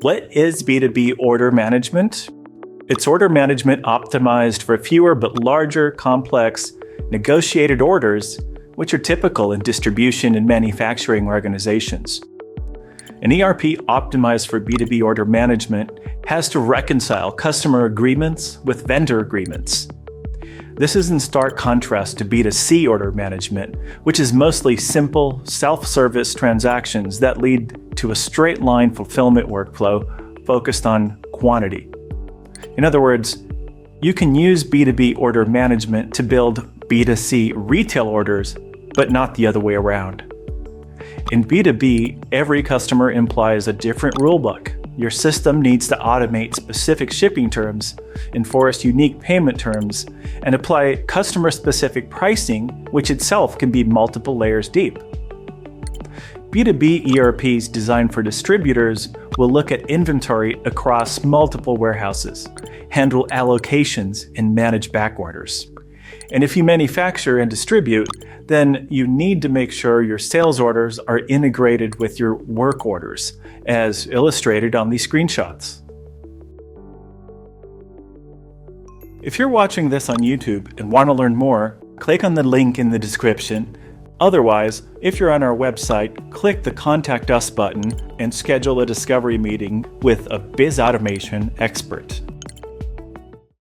What is B2B order management? It's order management optimized for fewer but larger, complex, negotiated orders, which are typical in distribution and manufacturing organizations. An ERP optimized for B2B order management has to reconcile customer agreements with vendor agreements. This is in stark contrast to B2C order management, which is mostly simple, self-service transactions that lead to a straight-line fulfillment workflow focused on quantity. In other words, you can use B2B order management to build B2C retail orders, but not the other way around. In B2B, every customer implies a different rulebook. Your system needs to automate specific shipping terms, enforce unique payment terms, and apply customer-specific pricing, which itself can be multiple layers deep. B2B ERPs designed for distributors will look at inventory across multiple warehouses, handle allocations, and manage back orders. And if you manufacture and distribute, then you need to make sure your sales orders are integrated with your work orders, as illustrated on these screenshots. If you're watching this on YouTube and want to learn more, click on the link in the description. Otherwise, if you're on our website, click the Contact Us button and schedule a discovery meeting with a Biz Automation expert.